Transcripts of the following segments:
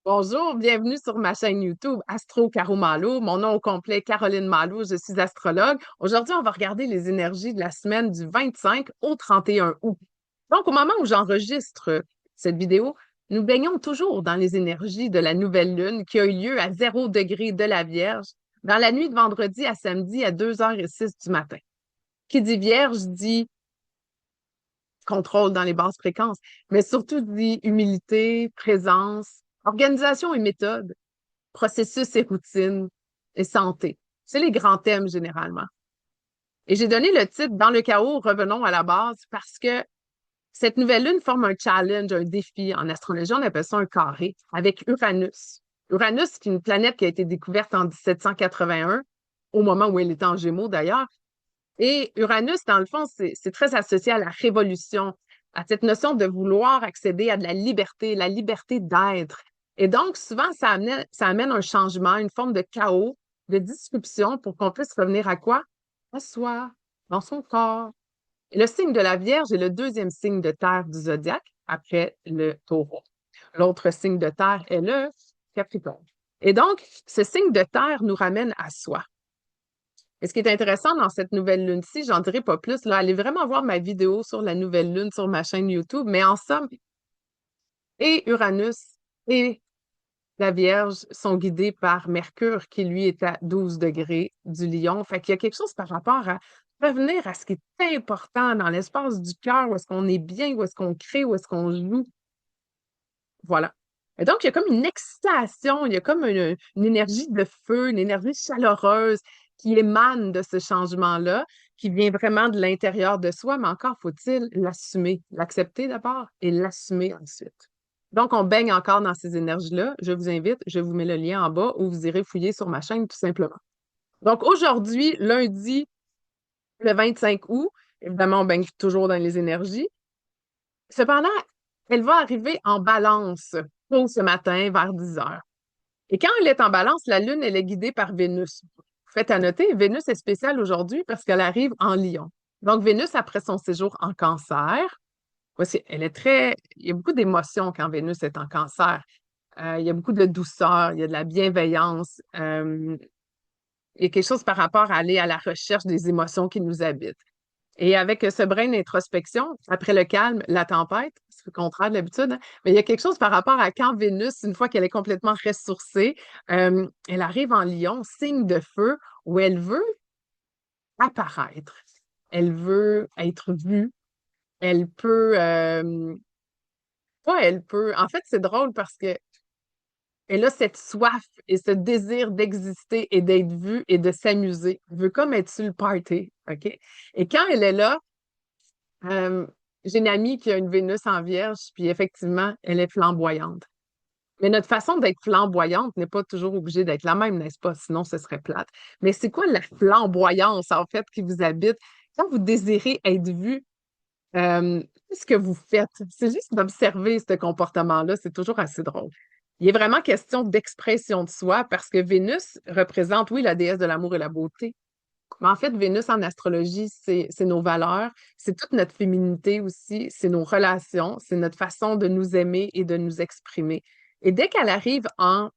Bonjour, bienvenue sur ma chaîne YouTube Astro Caro Malo. Mon nom au complet, Caroline Malo, je suis astrologue. Aujourd'hui, on va regarder les énergies de la semaine du 25 au 31 août. Donc, au moment où j'enregistre cette vidéo, nous baignons toujours dans les énergies de la nouvelle lune qui a eu lieu à 0 degré de la Vierge dans la nuit de vendredi à samedi à 2h06 du matin. Qui dit Vierge dit contrôle dans les basses fréquences, mais surtout dit humilité, présence, organisation et méthode, processus et routine et santé. C'est les grands thèmes généralement. Et j'ai donné le titre Dans le chaos, revenons à la base parce que cette nouvelle lune forme un challenge, un défi. En astrologie, on appelle ça un carré avec Uranus. Uranus, qui est une planète qui a été découverte en 1781, au moment où elle était en Gémeaux d'ailleurs. Et Uranus, dans le fond, c'est très associé à la révolution, à cette notion de vouloir accéder à de la liberté d'être. Et donc, souvent, ça amène un changement, une forme de chaos, de disruption pour qu'on puisse revenir à quoi? À soi, dans son corps. Et le signe de la Vierge est le deuxième signe de terre du zodiaque, après le taureau. L'autre signe de terre est le Capricorne. Et donc, ce signe de terre nous ramène à soi. Et ce qui est intéressant dans cette nouvelle lune-ci, j'en dirai pas plus, là, allez vraiment voir ma vidéo sur la nouvelle lune sur ma chaîne YouTube, mais en somme, et Uranus et la Vierge sont guidés par Mercure, qui lui est à 12 degrés du Lion. Fait qu'il y a quelque chose par rapport à revenir à ce qui est important dans l'espace du cœur, où est-ce qu'on est bien, où est-ce qu'on crée, où est-ce qu'on joue. Voilà. Et donc, il y a comme une excitation, il y a comme une énergie de feu, une énergie chaleureuse qui émane de ce changement-là, qui vient vraiment de l'intérieur de soi, mais encore faut-il l'assumer, l'accepter d'abord et l'assumer ensuite. Donc, on baigne encore dans ces énergies-là. Je vous invite, je vous mets le lien en bas ou vous irez fouiller sur ma chaîne tout simplement. Donc, aujourd'hui, lundi, le 25 août, évidemment, on baigne toujours dans les énergies. Cependant, elle va arriver en balance tôt ce matin vers 10 heures. Et quand elle est en balance, la Lune, elle est guidée par Vénus. Faites à noter, Vénus est spéciale aujourd'hui parce qu'elle arrive en Lion. Donc, Vénus, après son séjour en Cancer, voici, elle est très. Il y a beaucoup d'émotions quand Vénus est en Cancer. Il y a beaucoup de douceur, il y a de la bienveillance. Il y a quelque chose par rapport à aller à la recherche des émotions qui nous habitent. Et avec ce brin d'introspection, après le calme, la tempête, c'est le contraire de l'habitude, hein, mais il y a quelque chose par rapport à quand Vénus, une fois qu'elle est complètement ressourcée, elle arrive en Lion, signe de feu, où elle veut apparaître. Elle veut être vue. Elle peut, pas elle peut. En fait, c'est drôle parce que elle a cette soif et ce désir d'exister et d'être vue et de s'amuser. Elle veut comme être sur le party, OK? Et quand elle est là, Euh, j'ai une amie qui a une Vénus en Vierge, puis effectivement, elle est flamboyante. Mais notre façon d'être flamboyante n'est pas toujours obligée d'être la même, n'est-ce pas? Sinon, ce serait plate. Mais c'est quoi la flamboyance, en fait, qui vous habite? Quand vous désirez être vu, qu'est-ce que vous faites? C'est juste d'observer ce comportement-là, c'est toujours assez drôle. Il est vraiment question d'expression de soi parce que Vénus représente, oui, la déesse de l'amour et la beauté, mais en fait, Vénus en astrologie, c'est nos valeurs, c'est toute notre féminité aussi, c'est nos relations, c'est notre façon de nous aimer et de nous exprimer. Et dès qu'elle arrive en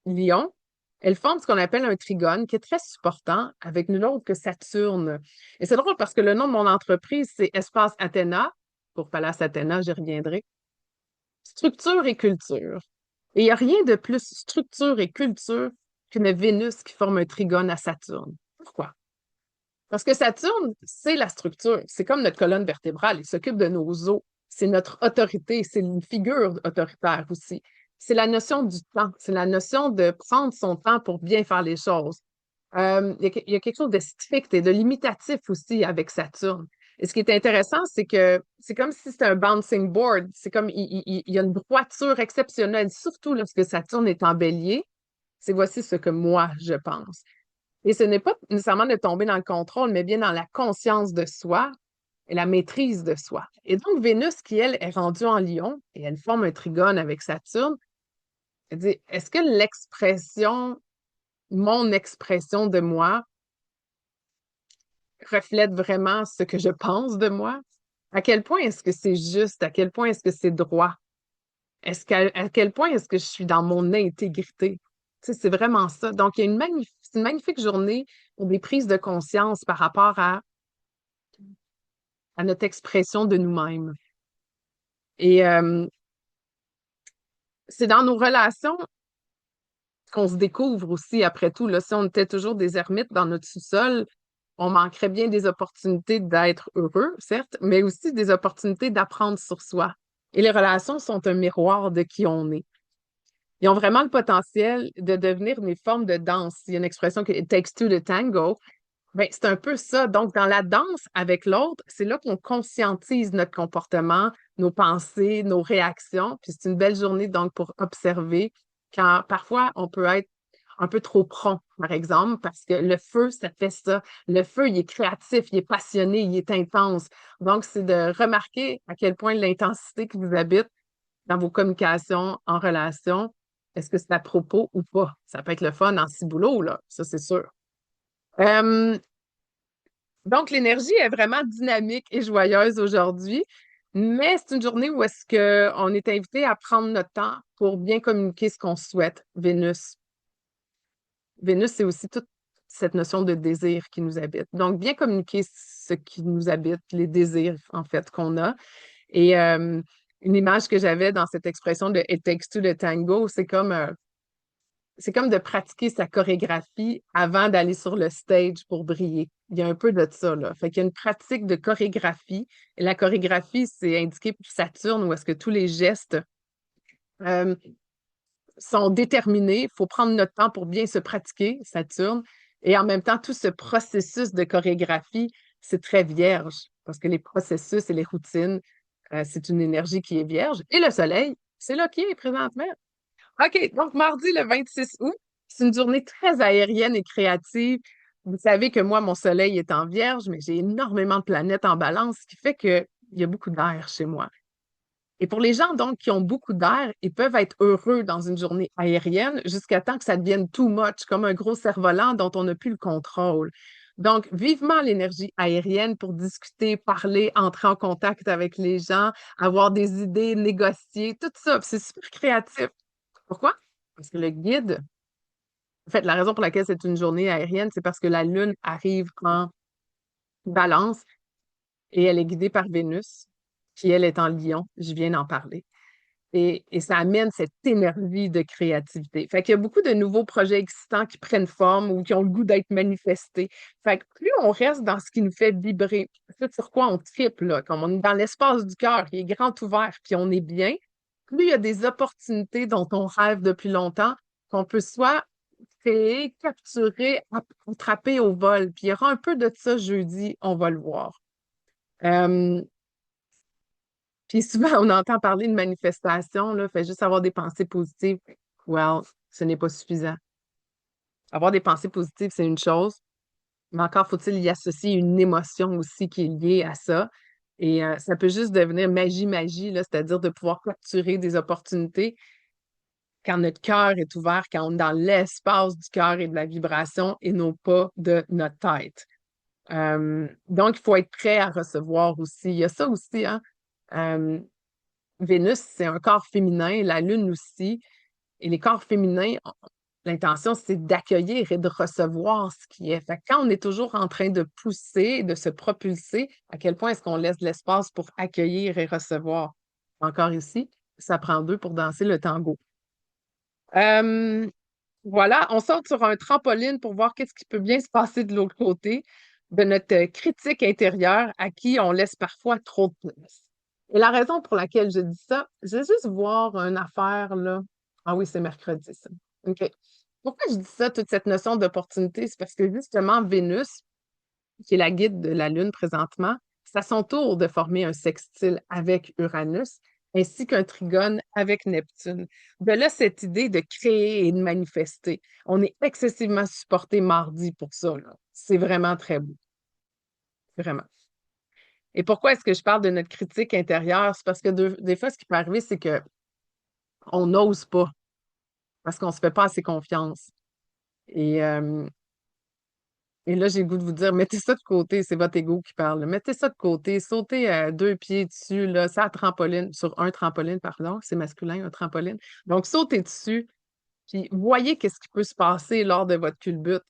Lion, elle forme ce qu'on appelle un trigone qui est très supportant avec nul autre que Saturne. Et c'est drôle parce que le nom de mon entreprise, c'est Espace Athéna. Pour Palace Athéna, j'y reviendrai. Structure et culture. Et il n'y a rien de plus structure et culture qu'une Vénus qui forme un trigone à Saturne. Pourquoi? Parce que Saturne, c'est la structure. C'est comme notre colonne vertébrale. Il s'occupe de nos os. C'est notre autorité. C'est une figure autoritaire aussi. C'est la notion du temps. C'est la notion de prendre son temps pour bien faire les choses. Il y a quelque chose de strict et de limitatif aussi avec Saturne. Et ce qui est intéressant, c'est que c'est comme si c'était un bouncing board. C'est comme il y a une droiture exceptionnelle, surtout lorsque Saturne est en bélier. C'est voici ce que moi, je pense. Et ce n'est pas nécessairement de tomber dans le contrôle, mais bien dans la conscience de soi et la maîtrise de soi. Et donc, Vénus, qui, elle, est rendue en Lion et elle forme un trigone avec Saturne, elle dit, est-ce que l'expression, mon expression de moi, reflète vraiment ce que je pense de moi? À quel point est-ce que c'est juste? À quel point est-ce que c'est droit? À quel point est-ce que je suis dans mon intégrité? Tu sais, c'est vraiment ça. Donc, il y a c'est une magnifique journée pour des prises de conscience par rapport à notre expression de nous-mêmes. Et c'est dans nos relations qu'on se découvre aussi, après tout. Là, si on était toujours des ermites dans notre sous-sol, on manquerait bien des opportunités d'être heureux, certes, mais aussi des opportunités d'apprendre sur soi. Et les relations sont un miroir de qui on est. Ils ont vraiment le potentiel de devenir des formes de danse. Il y a une expression que it takes two to tango. Ben, c'est un peu ça. Donc, dans la danse avec l'autre, c'est là qu'on conscientise notre comportement, nos pensées, nos réactions. Puis c'est une belle journée donc pour observer quand parfois on peut être un peu trop prompt, par exemple, parce que le feu, ça fait ça. Le feu, il est créatif, il est passionné, il est intense. Donc, c'est de remarquer à quel point l'intensité qui vous habite dans vos communications, en relation, est-ce que c'est à propos ou pas? Ça peut être le fun en ciboulot, là, ça c'est sûr. Euh, donc, l'énergie est vraiment dynamique et joyeuse aujourd'hui, mais c'est une journée où est-ce qu'on est invité à prendre notre temps pour bien communiquer ce qu'on souhaite. Vénus, c'est aussi toute cette notion de désir qui nous habite. Donc, bien communiquer ce qui nous habite, les désirs, en fait, qu'on a. Et une image que j'avais dans cette expression de It takes two de tango, c'est comme de pratiquer sa chorégraphie avant d'aller sur le stage pour briller. Il y a un peu de ça, là. Fait qu'il y a une pratique de chorégraphie. Et la chorégraphie, c'est indiqué pour Saturne, où est-ce que tous les gestes euh, sont déterminés. Il faut prendre notre temps pour bien se pratiquer, Saturne. Et en même temps, tout ce processus de chorégraphie, c'est très vierge, parce que les processus et les routines, c'est une énergie qui est vierge. Et le soleil, c'est là qui est présentement. OK, donc mardi le 26 août, c'est une journée très aérienne et créative. Vous savez que moi, mon soleil est en vierge, mais j'ai énormément de planètes en balance, ce qui fait qu'il y a beaucoup d'air chez moi. Et pour les gens, donc, qui ont beaucoup d'air, ils peuvent être heureux dans une journée aérienne jusqu'à temps que ça devienne too much, comme un gros cerf-volant dont on n'a plus le contrôle. Donc, vivement l'énergie aérienne pour discuter, parler, entrer en contact avec les gens, avoir des idées, négocier, tout ça. Puis c'est super créatif. Pourquoi? Parce que le guide, en fait, la raison pour laquelle c'est une journée aérienne, c'est parce que la Lune arrive en balance et elle est guidée par Vénus, qui elle est en Lion. Je viens d'en parler. Et ça amène cette énergie de créativité. Fait qu'il y a beaucoup de nouveaux projets excitants qui prennent forme ou qui ont le goût d'être manifestés. Fait que plus on reste dans ce qui nous fait vibrer, c'est sur quoi on tripe, là, comme on est dans l'espace du cœur, qui est grand ouvert, puis on est bien, plus il y a des opportunités dont on rêve depuis longtemps, qu'on peut soit créer, capturer, attraper au vol. Puis il y aura un peu de ça jeudi, on va le voir. Euh, puis souvent, on entend parler de manifestation, là, fait juste avoir des pensées positives. Well, ce n'est pas suffisant. Avoir des pensées positives, c'est une chose, mais encore faut-il y associer une émotion aussi qui est liée à ça. Et ça peut juste devenir magie, là, c'est-à-dire de pouvoir capturer des opportunités quand notre cœur est ouvert, quand on est dans l'espace du cœur et de la vibration et non pas de notre tête. Donc, il faut être prêt à recevoir aussi. Il y a ça aussi, hein. Euh, Vénus, c'est un corps féminin, la Lune aussi. Et les corps féminins, l'intention, c'est d'accueillir et de recevoir ce qui est. Fait que quand on est toujours en train de pousser, de se propulser, à quel point est-ce qu'on laisse de l'espace pour accueillir et recevoir? Encore ici, ça prend deux pour danser le tango. Euh, voilà, on sort sur un trampoline pour voir qu'est-ce qui peut bien se passer de l'autre côté de notre critique intérieure à qui on laisse parfois trop de place. Et la raison pour laquelle je dis ça, je vais juste voir une affaire là. Ah oui, c'est mercredi, ça. OK. Pourquoi je dis ça, toute cette notion d'opportunité? C'est parce que justement, Vénus, qui est la guide de la Lune présentement, c'est à son tour de former un sextile avec Uranus, ainsi qu'un trigone avec Neptune. De là, cette idée de créer et de manifester. On est excessivement supporté mardi pour ça, là. C'est vraiment très beau, vraiment. Et pourquoi est-ce que je parle de notre critique intérieure? C'est parce que des fois, ce qui peut arriver, c'est que on n'ose pas, parce qu'on se fait pas assez confiance. Et Et là, j'ai le goût de vous dire, mettez ça de côté, c'est votre ego qui parle. Là. Mettez ça de côté, sautez deux pieds dessus, là, ça trampoline, sur un trampoline, pardon, c'est masculin, un trampoline. Donc, sautez dessus, puis voyez qu'est-ce qui peut se passer lors de votre culbute.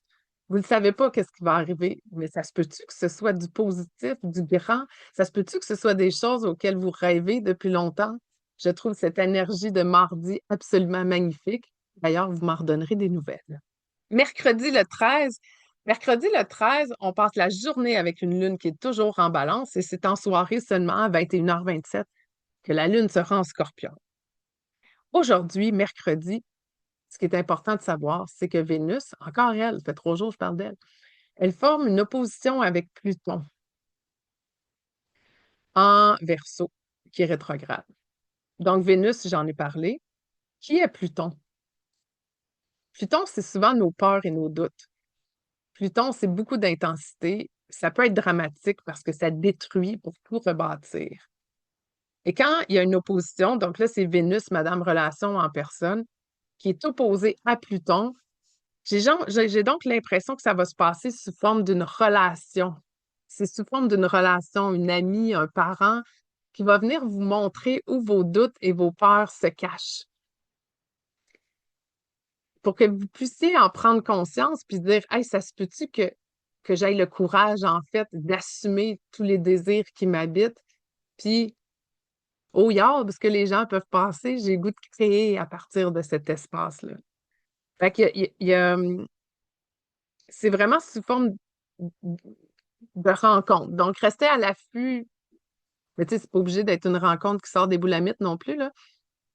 Vous ne savez pas qu'est-ce qui va arriver, mais ça se peut-tu que ce soit du positif, du grand? Ça se peut-tu que ce soit des choses auxquelles vous rêvez depuis longtemps? Je trouve cette énergie de mardi absolument magnifique. D'ailleurs, vous m'en redonnerez des nouvelles. Mercredi le 13. Mercredi le 13, on passe la journée avec une lune qui est toujours en balance et c'est en soirée seulement à 21h27 que la lune sera en scorpion. Aujourd'hui, mercredi, ce qui est important de savoir, c'est que Vénus, encore elle, ça fait 3 jours que je parle d'elle, elle forme une opposition avec Pluton en Verseau, qui est rétrograde. Donc, Vénus, j'en ai parlé. Qui est Pluton? Pluton, c'est souvent nos peurs et nos doutes. Pluton, c'est beaucoup d'intensité. Ça peut être dramatique parce que ça détruit pour tout rebâtir. Et quand il y a une opposition, donc là, c'est Vénus, Madame Relation en personne, qui est opposée à Pluton, j'ai donc l'impression que ça va se passer sous forme d'une relation. C'est sous forme d'une relation, une amie, un parent, qui va venir vous montrer où vos doutes et vos peurs se cachent. Pour que vous puissiez en prendre conscience puis dire, hey, ça se peut-tu que j'aille le courage, en fait, d'assumer tous les désirs qui m'habitent, puis, oh, yard, ce que les gens peuvent penser, j'ai le goût de créer à partir de cet espace-là. Fait que c'est vraiment sous forme de rencontre. Donc, restez à l'affût. Mais tu sais, c'est pas obligé d'être une rencontre qui sort des boulamites non plus, là.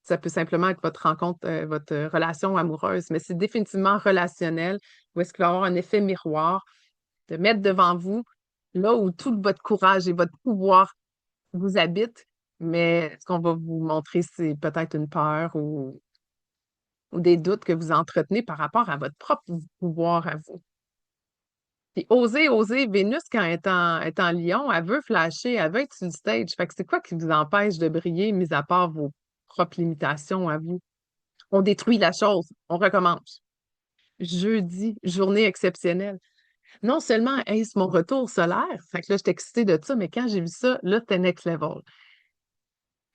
Ça peut simplement être votre rencontre, votre relation amoureuse, mais c'est définitivement relationnel, où est-ce qu'il va y avoir un effet miroir, de mettre devant vous là où tout votre courage et votre pouvoir vous habitent, mais ce qu'on va vous montrer, c'est peut-être une peur ou des doutes que vous entretenez par rapport à votre propre pouvoir à vous. Puis oser, Vénus, quand elle est en Lion, elle veut flasher, elle veut être sur le stage. Fait que c'est quoi qui vous empêche de briller, mis à part vos propres limitations à vous? On détruit la chose, on recommence. Jeudi, journée exceptionnelle. Non seulement est-ce mon retour solaire, fait que là, j'étais excitée de ça, mais quand j'ai vu ça, là, c'était next level.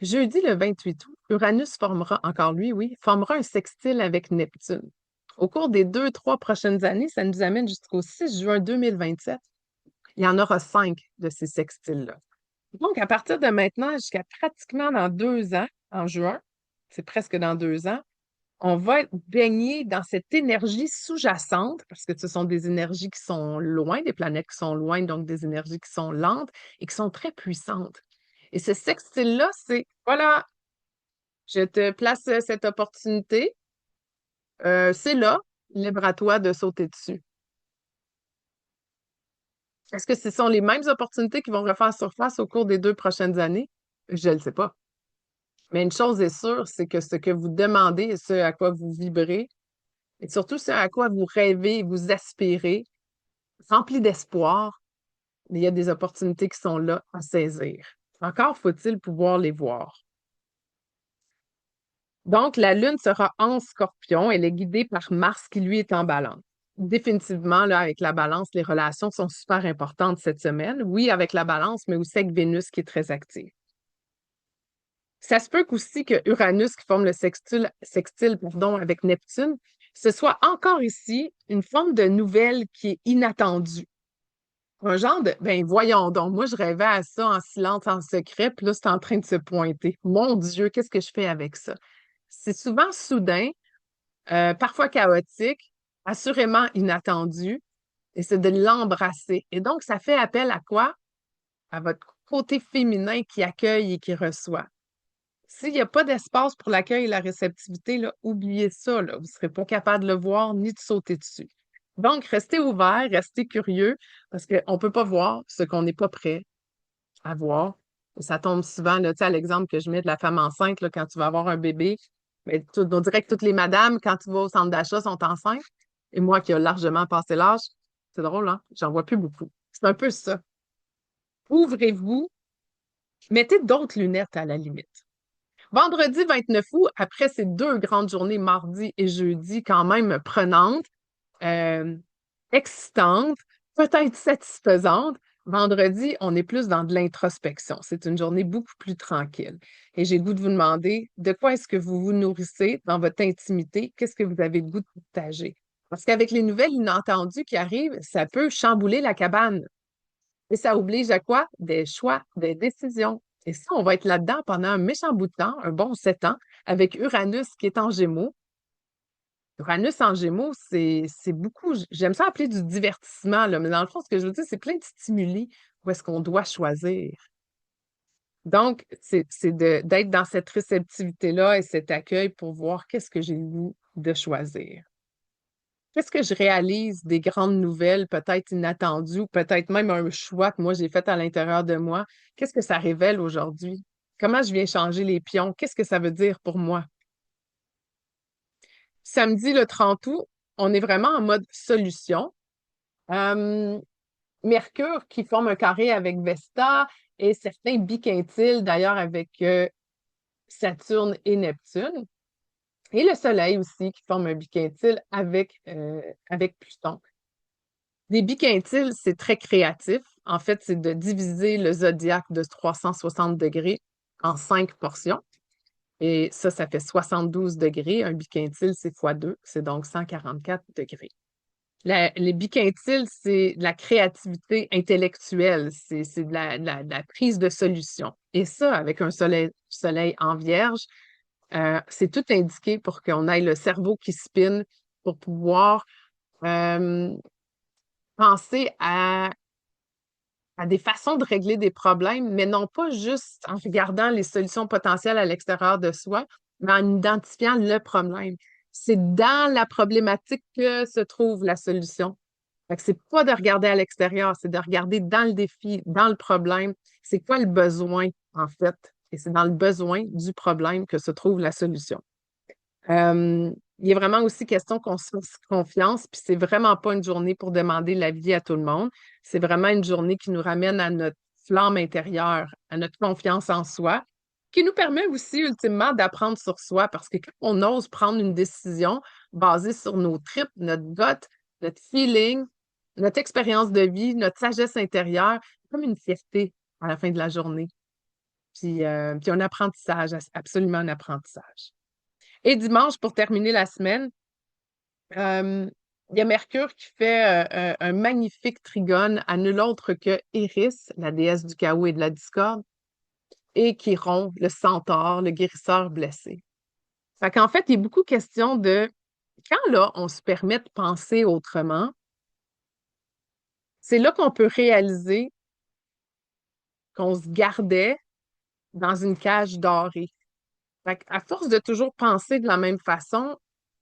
Jeudi, le 28 août, Uranus formera, encore lui, oui, formera un sextile avec Neptune. Au cours des 2, 3 prochaines années, ça nous amène jusqu'au 6 juin 2027. Il y en aura 5 de ces sextiles-là. Donc, à partir de maintenant, jusqu'à pratiquement dans 2 ans, en juin, c'est presque dans 2 ans, on va être baigné dans cette énergie sous-jacente, parce que ce sont des énergies qui sont loin, des planètes qui sont loin, donc des énergies qui sont lentes et qui sont très puissantes. Et ce sextile-là, c'est, voilà, je te place cette opportunité, c'est là, libre à toi de sauter dessus. Est-ce que ce sont les mêmes opportunités qui vont refaire surface au cours des 2 prochaines années? Je ne le sais pas. Mais une chose est sûre, c'est que ce que vous demandez et ce à quoi vous vibrez, et surtout ce à quoi vous rêvez et vous aspirez, rempli d'espoir, il y a des opportunités qui sont là à saisir. Encore faut-il pouvoir les voir. Donc, la Lune sera en Scorpion. Elle est guidée par Mars qui, lui, est en Balance. Définitivement, là, avec la Balance, les relations sont super importantes cette semaine. Oui, avec la Balance, mais aussi avec Vénus qui est très active. Ça se peut qu'aussi que Uranus, qui forme le sextile, pardon, avec Neptune, ce soit encore ici une forme de nouvelle qui est inattendue. Un genre de, ben voyons donc, moi je rêvais à ça en silence, en secret, puis là c'est en train de se pointer. Mon Dieu, qu'est-ce que je fais avec ça? C'est souvent soudain, parfois chaotique, assurément inattendu, et c'est de l'embrasser. Et donc, ça fait appel à quoi? À votre côté féminin qui accueille et qui reçoit. S'il n'y a pas d'espace pour l'accueil et la réceptivité, là, oubliez ça, là. Vous ne serez pas capable de le voir ni de sauter dessus. Donc, restez ouvert, restez curieux, parce qu'on ne peut pas voir ce qu'on n'est pas prêt à voir. Ça tombe souvent, là, tu sais, à l'exemple que je mets de la femme enceinte, là, quand tu vas avoir un bébé, mais on dirait que toutes les madames, quand tu vas au centre d'achat, sont enceintes. Et moi qui ai largement passé l'âge, c'est drôle, hein? J'en vois plus beaucoup. C'est un peu ça. Ouvrez-vous, mettez d'autres lunettes à la limite. Vendredi 29 août, après ces 2 grandes journées, mardi et jeudi, quand même prenantes, euh, excitantes, peut-être satisfaisante. Vendredi, on est plus dans de l'introspection. C'est une journée beaucoup plus tranquille. Et j'ai le goût de vous demander de quoi est-ce que vous vous nourrissez dans votre intimité? Qu'est-ce que vous avez le goût de partager? Parce qu'avec les nouvelles inattendues qui arrivent, ça peut chambouler la cabane. Et ça oblige à quoi? Des choix, des décisions. Et ça, on va être là-dedans pendant un méchant bout de temps, un bon 7 ans, avec Uranus qui est en Gémeaux. Uranus en Gémeaux, c'est beaucoup, j'aime ça appeler du divertissement, là, mais dans le fond, ce que je veux dire, c'est plein de stimuli où est-ce qu'on doit choisir. Donc, d'être dans cette réceptivité-là et cet accueil pour voir qu'est-ce que j'ai le goût de choisir. Qu'est-ce que je réalise des grandes nouvelles, peut-être inattendues, ou peut-être même un choix que moi j'ai fait à l'intérieur de moi? Qu'est-ce que ça révèle aujourd'hui? Comment je viens changer les pions? Qu'est-ce que ça veut dire pour moi? Samedi le 30 août, on est vraiment en mode solution. Euh, Mercure qui forme un carré avec Vesta et certains biquintiles d'ailleurs avec Saturne et Neptune. Et le Soleil aussi qui forme un biquintile avec Pluton. Des biquintiles, c'est très créatif. En fait, c'est de diviser le zodiaque de 360 degrés en 5 portions. Et ça fait 72 degrés. Un biquintile, c'est fois 2, c'est donc 144 degrés. Les biquintiles, c'est de la créativité intellectuelle, c'est de la prise de solution. Et ça, avec un soleil en vierge, c'est tout indiqué pour qu'on ait le cerveau qui spinne pour pouvoir euh, penser à des façons de régler des problèmes, mais non pas juste en regardant les solutions potentielles à l'extérieur de soi, mais en identifiant le problème. C'est dans la problématique que se trouve la solution. Fait que c'est pas de regarder à l'extérieur, c'est de regarder dans le défi, dans le problème. C'est quoi le besoin, en fait? Et c'est dans le besoin du problème que se trouve la solution. Il est vraiment aussi question qu'on se fasse confiance, puis c'est vraiment pas une journée pour demander l'avis à tout le monde. C'est vraiment une journée qui nous ramène à notre flamme intérieure, à notre confiance en soi, qui nous permet aussi ultimement d'apprendre sur soi, parce que quand on ose prendre une décision basée sur nos tripes, notre gut, notre feeling, notre expérience de vie, notre sagesse intérieure, c'est comme une fierté à la fin de la journée. Puis un apprentissage, absolument un apprentissage. Et dimanche, pour terminer la semaine, euh, il y a Mercure qui fait un magnifique trigone à nul autre que Eris, la déesse du chaos et de la discorde, et Chiron, le centaure, le guérisseur blessé. Fait qu'en fait, il y a beaucoup question de quand là, on se permet de penser autrement, c'est là qu'on peut réaliser qu'on se gardait dans une cage dorée. Fait à force de toujours penser de la même façon,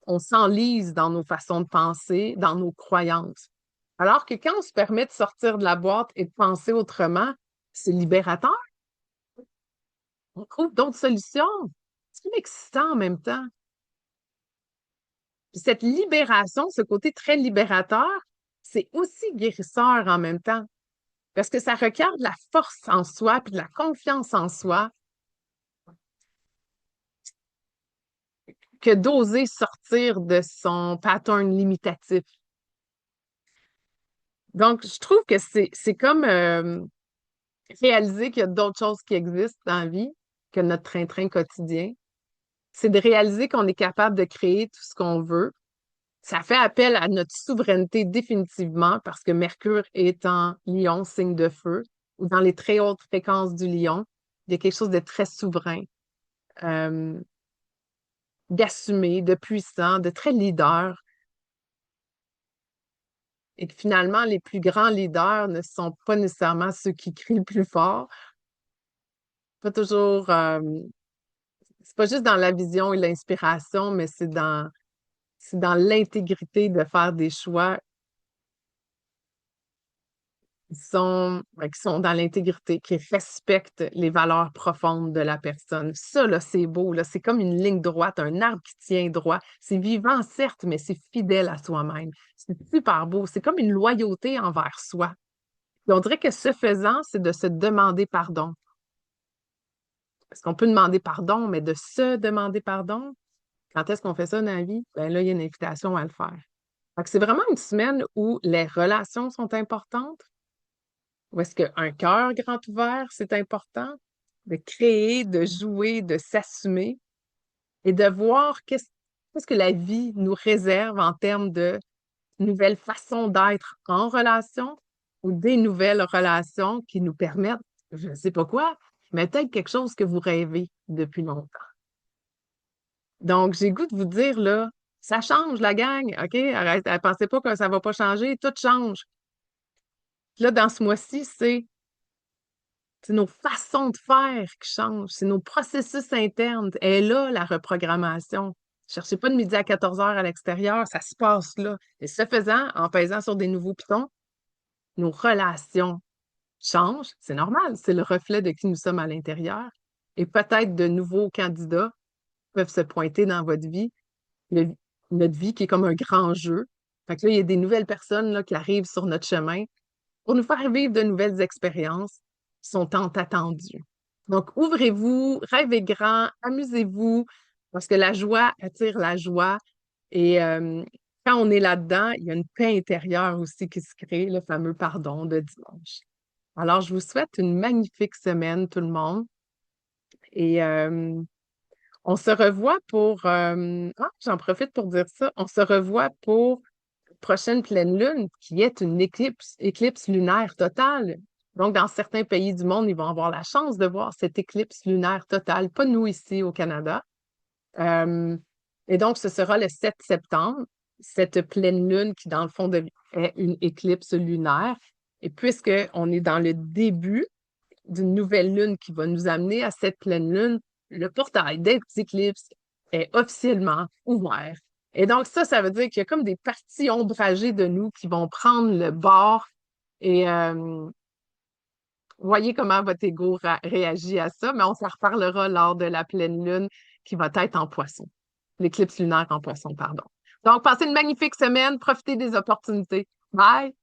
on s'enlise dans nos façons de penser, dans nos croyances. Alors que quand on se permet de sortir de la boîte et de penser autrement, c'est libérateur. On trouve d'autres solutions. C'est excitant en même temps. Puis cette libération, ce côté très libérateur, c'est aussi guérisseur en même temps. Parce que ça requiert de la force en soi puis de la confiance en soi que d'oser sortir de son pattern limitatif. Donc, je trouve que c'est comme réaliser qu'il y a d'autres choses qui existent dans la vie que notre train-train quotidien. C'est de réaliser qu'on est capable de créer tout ce qu'on veut. Ça fait appel à notre souveraineté définitivement parce que Mercure est en Lion, signe de feu, ou dans les très hautes fréquences du Lion. Il y a quelque chose de très souverain, euh, d'assumé, de puissant, de très leader. Et que finalement, les plus grands leaders ne sont pas nécessairement ceux qui crient le plus fort. Pas toujours, c'est pas juste dans la vision et l'inspiration, mais c'est dans l'intégrité de faire des choix qui sont dans l'intégrité, qui respectent les valeurs profondes de la personne. Ça, là, c'est beau, là. C'est comme une ligne droite, un arbre qui tient droit. C'est vivant, certes, mais c'est fidèle à soi-même. C'est super beau. C'est comme une loyauté envers soi. Et on dirait que ce faisant, c'est de se demander pardon. Parce qu'on peut demander pardon, mais de se demander pardon, quand est-ce qu'on fait ça dans la vie? Ben là, il y a une invitation à le faire. Fait que c'est vraiment une semaine où les relations sont importantes, où est-ce qu'un cœur grand ouvert, c'est important, de créer, de jouer, de s'assumer et de voir qu'est-ce que la vie nous réserve en termes de nouvelles façons d'être en relation ou des nouvelles relations qui nous permettent, je ne sais pas quoi, mais peut-être quelque chose que vous rêvez depuis longtemps. Donc, j'ai le goût de vous dire, là, ça change, la gang, OK? Arrête, pensez pas que ça va pas changer, tout change. Là, dans ce mois-ci, c'est nos façons de faire qui changent, c'est nos processus internes. Et là, la reprogrammation. Cherchez pas de midi à 14 heures à l'extérieur, ça se passe là. Et ce faisant, en pesant sur des nouveaux pitons, nos relations changent. C'est normal, c'est le reflet de qui nous sommes à l'intérieur. Et peut-être de nouveaux candidats peuvent se pointer dans votre vie, le- notre vie qui est comme un grand jeu. Fait que là, il y a des nouvelles personnes là, qui arrivent sur notre chemin pour nous faire vivre de nouvelles expériences qui sont tant attendues. Donc, ouvrez-vous, rêvez grand, amusez-vous, parce que la joie attire la joie. Et quand on est là-dedans, il y a une paix intérieure aussi qui se crée, le fameux pardon de dimanche. Alors, je vous souhaite une magnifique semaine, tout le monde. Et on se revoit pour... j'en profite pour dire ça. On se revoit pour prochaine pleine lune, qui est une éclipse lunaire totale. Donc, dans certains pays du monde, ils vont avoir la chance de voir cette éclipse lunaire totale, pas nous ici au Canada. Euh, et donc, ce sera le 7 septembre, cette pleine lune qui, dans le fond, est une éclipse lunaire. Et puisqu'on est dans le début d'une nouvelle lune qui va nous amener à cette pleine lune, le portail des éclipses est officiellement ouvert. Et donc, ça veut dire qu'il y a comme des parties ombragées de nous qui vont prendre le bord. Et voyez comment votre ego réagit à ça, mais on s'en reparlera lors de la pleine lune qui va être en poisson. L'éclipse lunaire en poisson, pardon. Donc, passez une magnifique semaine, profitez des opportunités. Bye!